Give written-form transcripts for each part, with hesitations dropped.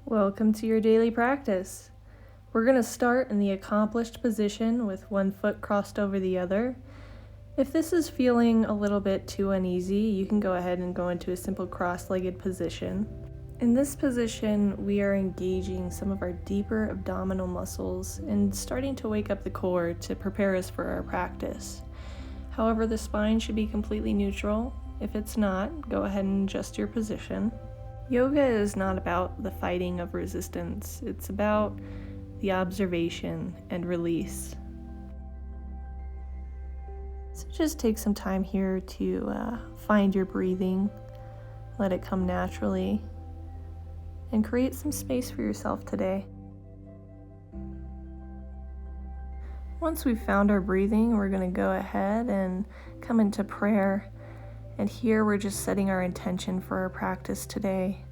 Welcome to your daily practice. We're going to start in the accomplished position with one foot crossed over the other. If this is feeling a little bit too uneasy, you can go ahead and go into a simple cross-legged position. In this position, we are engaging some of our deeper abdominal muscles and starting to wake up the core to prepare us for our practice. However, the spine should be completely neutral. If it's not, go ahead and adjust your position. Yoga is not about the fighting of resistance. It's about the observation and release. So just take some time here to find your breathing, let it come naturally, and create some space for yourself today. Once we've found our breathing, we're going to go ahead and come into prayer. And here we're just setting our intention for our practice today.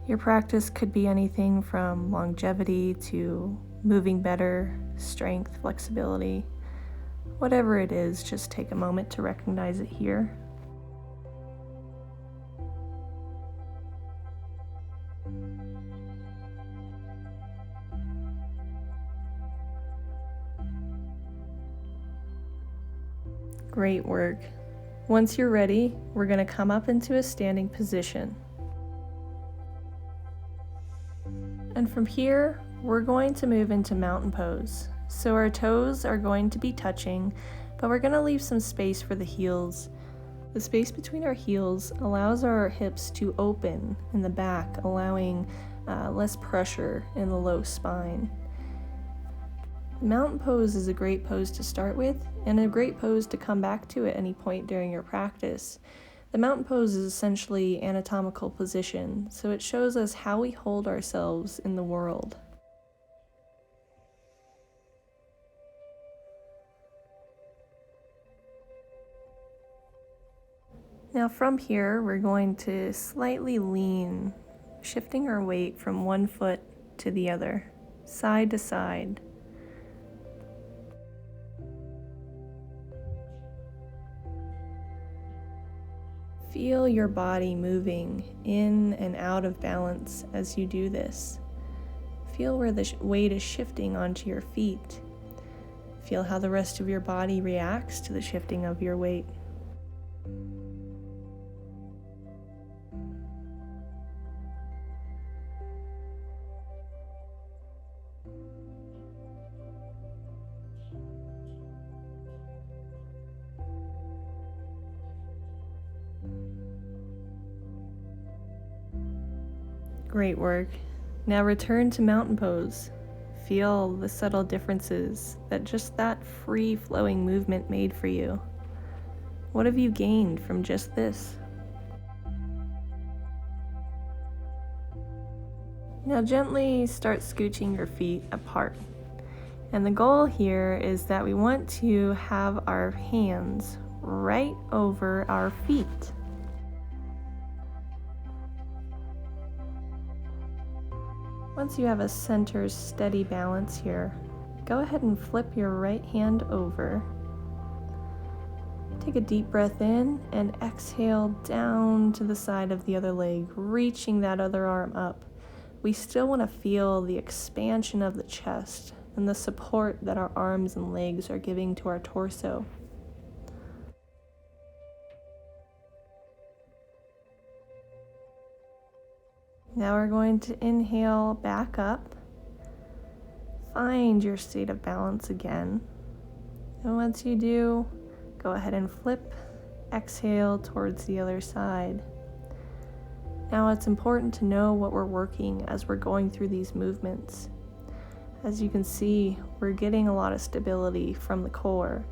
Your practice could be anything from longevity to moving better, strength, flexibility. Whatever it is, just take a moment to recognize it here. Great work. Once you're ready, we're going to come up into a standing position. And from here, we're going to move into mountain pose. So our toes are going to be touching, but we're going to leave some space for the heels. The space between our heels allows our hips to open in the back, allowing less pressure in the low spine. Mountain pose is a great pose to start with and a great pose to come back to at any point during your practice. The mountain pose is essentially anatomical position, so it shows us how we hold ourselves in the world. Now from here, we're going to slightly lean, shifting our weight from one foot to the other, side to side. Feel your body moving in and out of balance as you do this. Feel where the weight is shifting onto your feet. Feel how the rest of your body reacts to the shifting of your weight. Great work. Now return to mountain pose. Feel the subtle differences that just that free-flowing movement made for you. What have you gained from just this? Now gently start scooching your feet apart. And the goal here is that we want to have our hands right over our feet. Once you have a center steady balance here, go ahead and flip your right hand over. Take a deep breath in and exhale down to the side of the other leg, reaching that other arm up. We still want to feel the expansion of the chest and the support that our arms and legs are giving to our torso. Now we're going to inhale back up. Find your state of balance again. And once you do, go ahead and flip, exhale towards the other side. Now it's important to know what we're working as we're going through these movements. As you can see, we're getting a lot of stability from the core,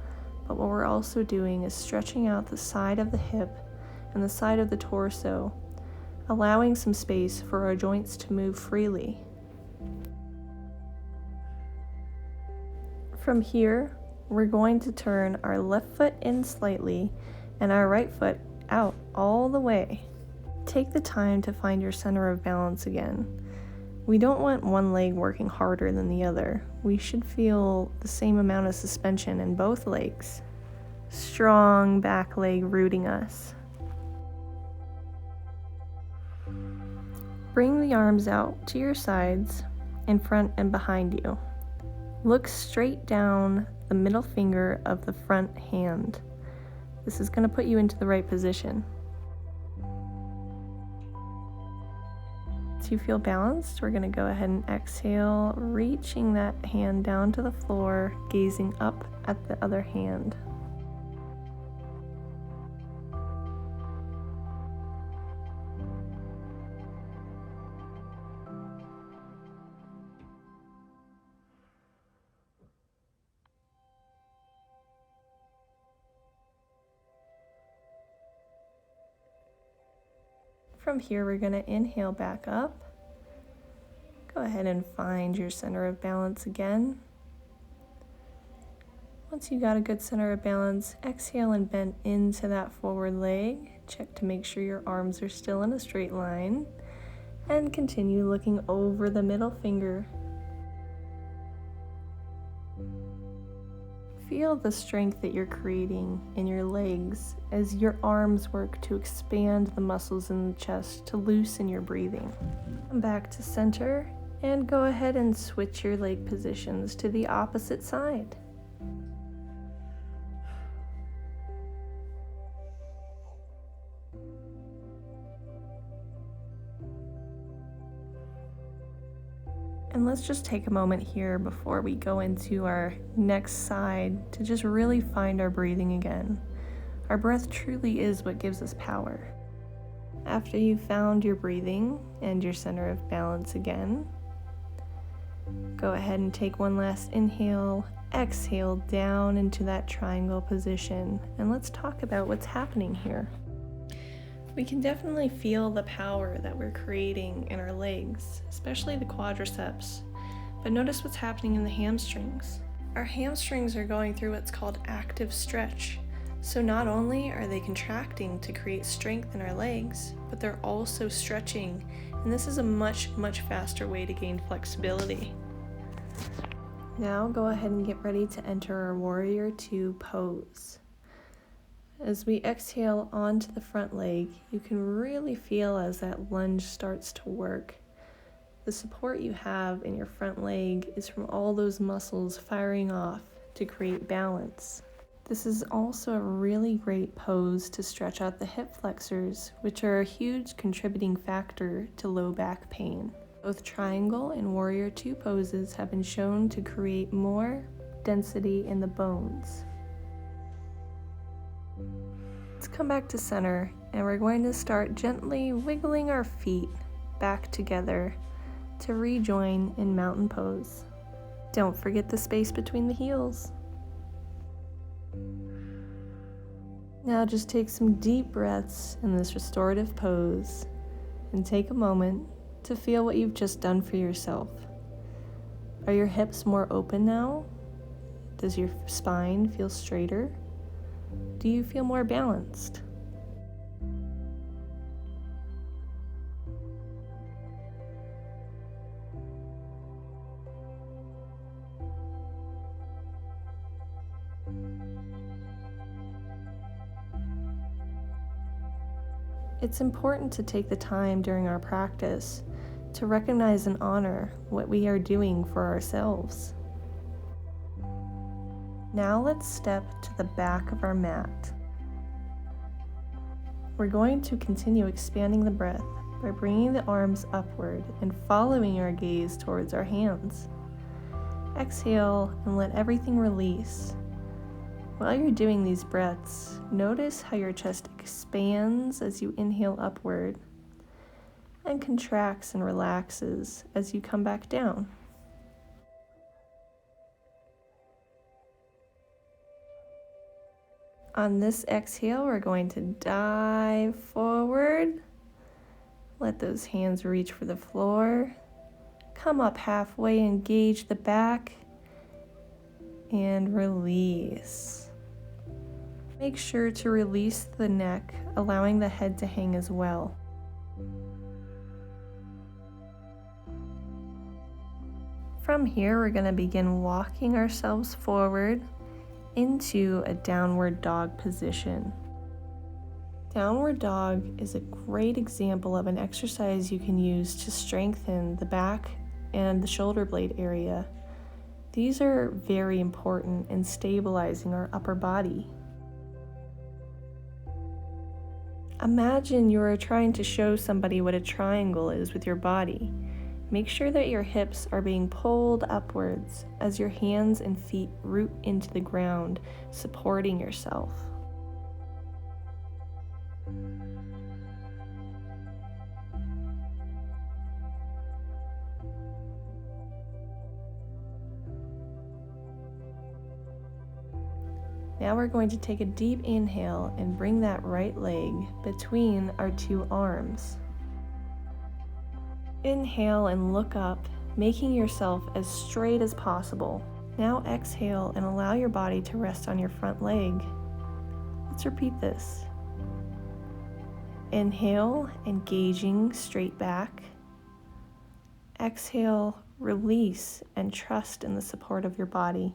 but what we're also doing is stretching out the side of the hip and the side of the torso, allowing some space for our joints to move freely. From here, we're going to turn our left foot in slightly and our right foot out all the way. Take the time to find your center of balance again. We don't want one leg working harder than the other. We should feel the same amount of suspension in both legs. Strong back leg rooting us. Bring the arms out to your sides, in front and behind you. Look straight down the middle finger of the front hand. This is going to put you into the right position. Once you feel balanced, we're going to go ahead and exhale, reaching that hand down to the floor, gazing up at the other hand. From here, we're going to inhale back up. Go ahead and find your center of balance again. Once you got a good center of balance, exhale and bend into that forward leg. Check to make sure your arms are still in a straight line. And continue looking over the middle finger. Feel the strength that you're creating in your legs as your arms work to expand the muscles in the chest to loosen your breathing. Come back to center and go ahead and switch your leg positions to the opposite side. And let's just take a moment here before we go into our next side to just really find our breathing again. Our breath truly is what gives us power. After you've found your breathing and your center of balance again, go ahead and take one last inhale, exhale down into that triangle position, and let's talk about what's happening here. We can definitely feel the power that we're creating in our legs, especially the quadriceps. But notice what's happening in the hamstrings. Our hamstrings are going through what's called active stretch. So not only are they contracting to create strength in our legs, but they're also stretching. And this is a much, much faster way to gain flexibility. Now go ahead and get ready to enter our Warrior Two pose. As we exhale onto the front leg, you can really feel as that lunge starts to work. The support you have in your front leg is from all those muscles firing off to create balance. This is also a really great pose to stretch out the hip flexors, which are a huge contributing factor to low back pain. Both triangle and Warrior Two poses have been shown to create more density in the bones. Let's come back to center, and we're going to start gently wiggling our feet back together to rejoin in mountain pose. Don't forget the space between the heels. Now just take some deep breaths in this restorative pose and take a moment to feel what you've just done for yourself. Are your hips more open now? Does your spine feel straighter? Do you feel more balanced? It's important to take the time during our practice to recognize and honor what we are doing for ourselves. Now let's step to the back of our mat. We're going to continue expanding the breath by bringing the arms upward and following our gaze towards our hands. Exhale and let everything release. While you're doing these breaths, notice how your chest expands as you inhale upward and contracts and relaxes as you come back down. On this exhale, we're going to dive forward. Let those hands reach for the floor. Come up halfway, engage the back, and release. Make sure to release the neck, allowing the head to hang as well. From here, we're going to begin walking ourselves forward into a downward dog position. Downward dog is a great example of an exercise you can use to strengthen the back and the shoulder blade area. These are very important in stabilizing our upper body. Imagine you're trying to show somebody what a triangle is with your body. Make sure that your hips are being pulled upwards as your hands and feet root into the ground, supporting yourself. Now we're going to take a deep inhale and bring that right leg between our two arms. Inhale and look up, making yourself as straight as possible. Now exhale and allow your body to rest on your front leg. Let's repeat this. Inhale, engaging straight back. Exhale, release and trust in the support of your body.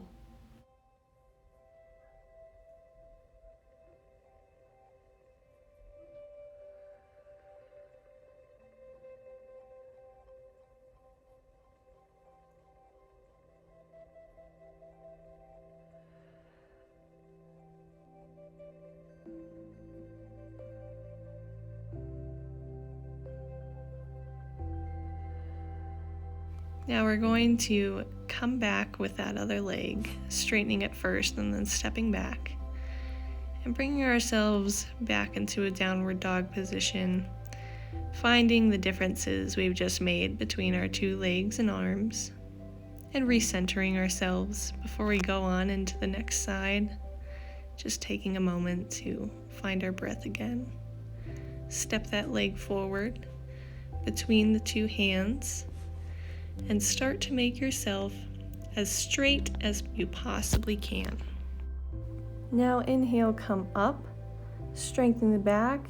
Now we're going to come back with that other leg, straightening it first and then stepping back, and bringing ourselves back into a downward dog position, finding the differences we've just made between our two legs and arms, and recentering ourselves before we go on into the next side, just taking a moment to find our breath again. Step that leg forward between the two hands, and start to make yourself as straight as you possibly can. Now inhale, come up, strengthen the back.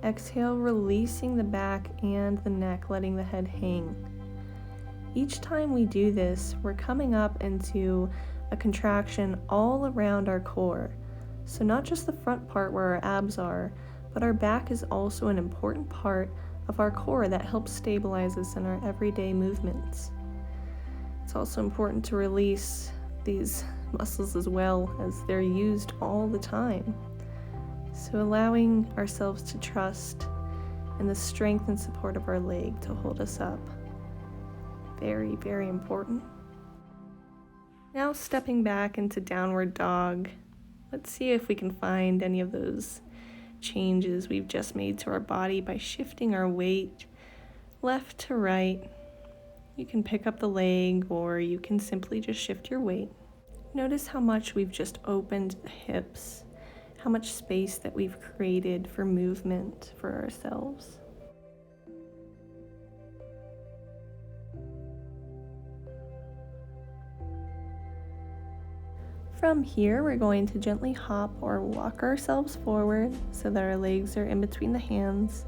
Exhale, releasing the back and the neck, letting the head hang. Each time we do this, we're coming up into a contraction all around our core. So not just the front part where our abs are, but our back is also an important part of our core that helps stabilize us in our everyday movements. It's also important to release these muscles as well, as they're used all the time. So allowing ourselves to trust in the strength and support of our leg to hold us up. Very, very important. Now stepping back into downward dog, let's see if we can find any of those changes we've just made to our body by shifting our weight left to right. You can pick up the leg, or you can simply just shift your weight. Notice how much we've just opened the hips, how much space that we've created for movement for ourselves. From here, we're going to gently hop or walk ourselves forward so that our legs are in between the hands.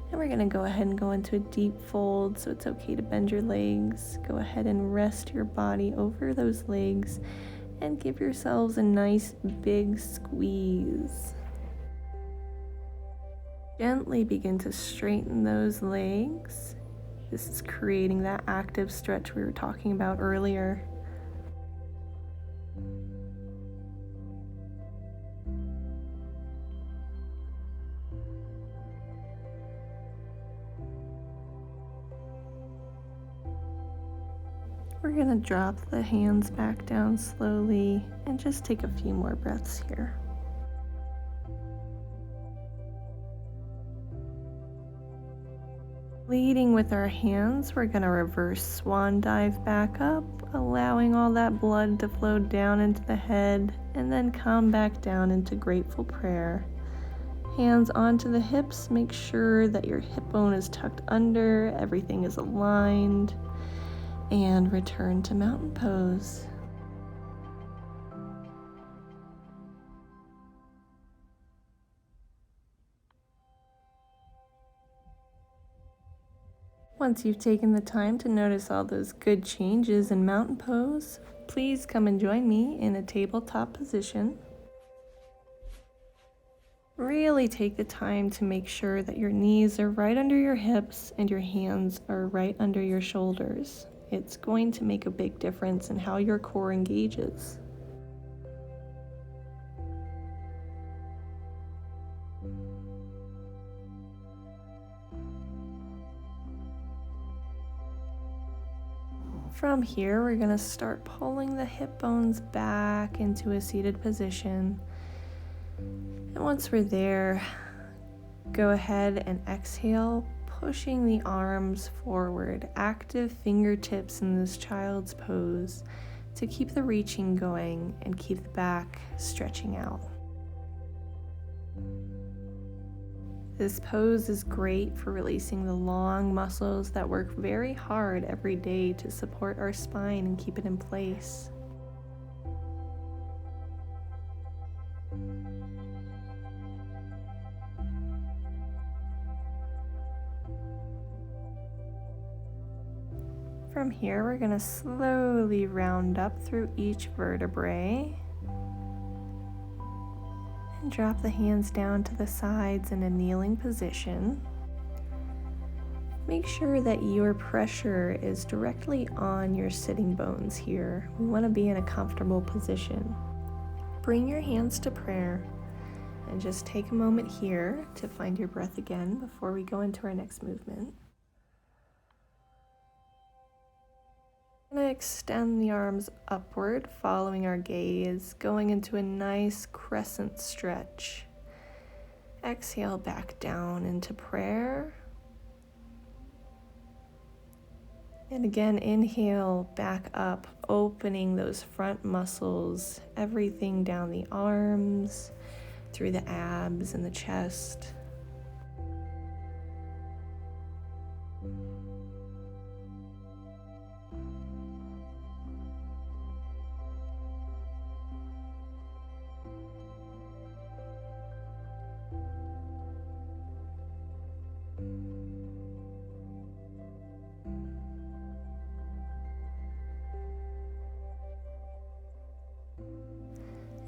And we're going to go ahead and go into a deep fold, so it's okay to bend your legs. Go ahead and rest your body over those legs and give yourselves a nice big squeeze. Gently begin to straighten those legs. This is creating that active stretch we were talking about earlier. We're going to drop the hands back down slowly and just take a few more breaths here. Leading with our hands, we're going to reverse swan dive back up, allowing all that blood to flow down into the head, and then come back down into grateful prayer. Hands onto the hips, make sure that your hip bone is tucked under, everything is aligned, and return to mountain pose. Once you've taken the time to notice all those good changes in mountain pose, please come and join me in a tabletop position. Really take the time to make sure that your knees are right under your hips and your hands are right under your shoulders. It's going to make a big difference in how your core engages. From here, we're going to start pulling the hip bones back into a seated position. And once we're there, go ahead and exhale, pushing the arms forward, active fingertips in this child's pose to keep the reaching going and keep the back stretching out. This pose is great for releasing the long muscles that work very hard every day to support our spine and keep it in place. From here, we're going to slowly round up through each vertebrae and drop the hands down to the sides in a kneeling position. Make sure that your pressure is directly on your sitting bones here. We want to be in a comfortable position. Bring your hands to prayer and just take a moment here to find your breath again before we go into our next movement. I'm going to extend the arms upward, following our gaze, going into a nice crescent stretch. Exhale back down into prayer. And again, inhale back up, opening those front muscles, everything down the arms, through the abs and the chest.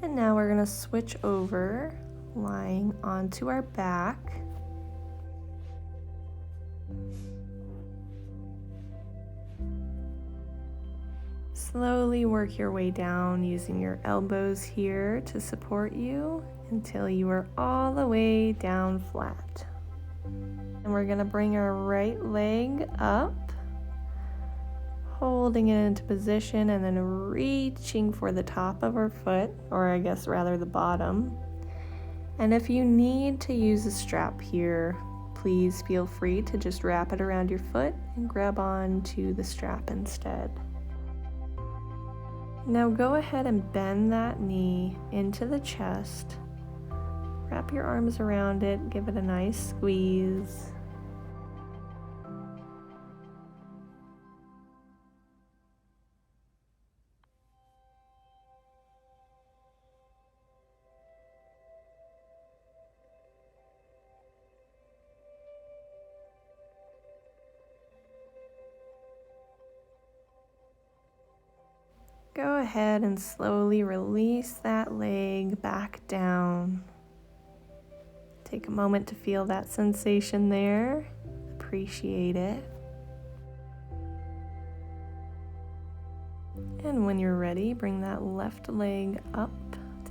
And now we're going to switch over, lying onto our back. Slowly work your way down using your elbows here to support you until you are all the way down flat. And we're going to bring our right leg up, holding it into position and then reaching for the top of our foot, or I guess rather the bottom. And if you need to use a strap here, please feel free to just wrap it around your foot and grab on to the strap instead. Now go ahead and bend that knee into the chest. Wrap your arms around it, give it a nice squeeze. Go ahead and slowly release that leg back down. Take a moment to feel that sensation there. Appreciate it. And when you're ready, bring that left leg up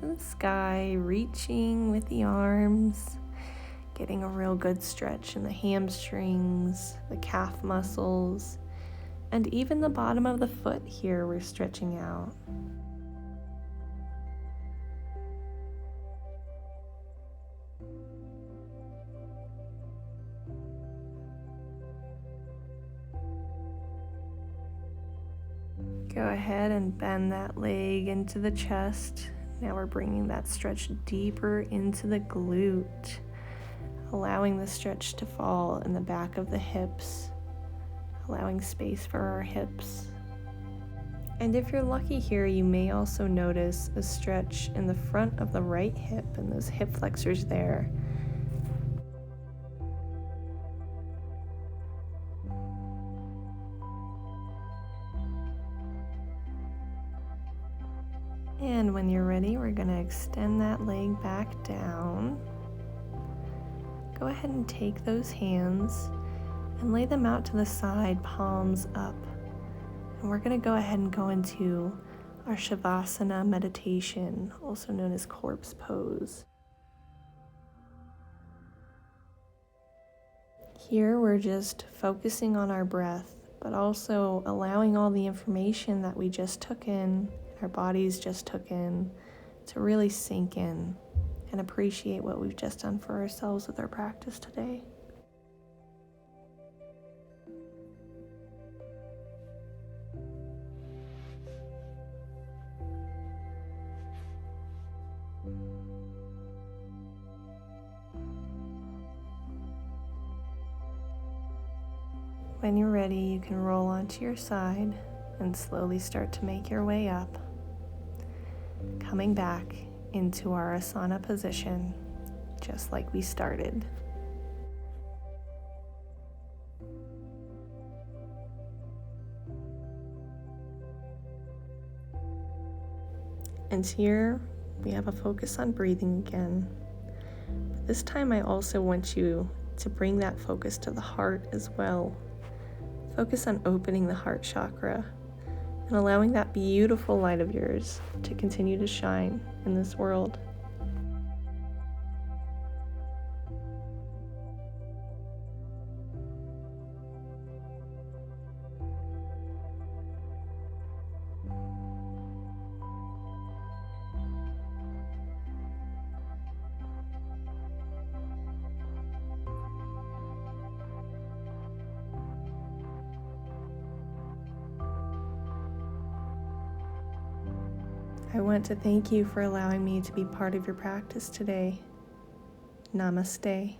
to the sky, reaching with the arms, getting a real good stretch in the hamstrings, the calf muscles, and even the bottom of the foot here we're stretching out. Go ahead and bend that leg into the chest. Now we're bringing that stretch deeper into the glute, allowing the stretch to fall in the back of the hips, allowing space for our hips. And if you're lucky here, you may also notice a stretch in the front of the right hip and those hip flexors there. And when you're ready, we're going to extend that leg back down. go ahead and take those hands and lay them out to the side, palms up. And we're going to go ahead and go into our Shavasana meditation, also known as corpse pose. Here we're just focusing on our breath, but also allowing all the information that we just took in, our bodies just took in, to really sink in and appreciate what we've just done for ourselves with our practice today. When you're ready, you can roll onto your side and slowly start to make your way up, coming back into our Asana position, just like we started. And here we have a focus on breathing again. But this time I also want you to bring that focus to the heart as well. Focus on opening the heart chakra and allowing that beautiful light of yours to continue to shine in this world. I want to thank you for allowing me to be part of your practice today. Namaste.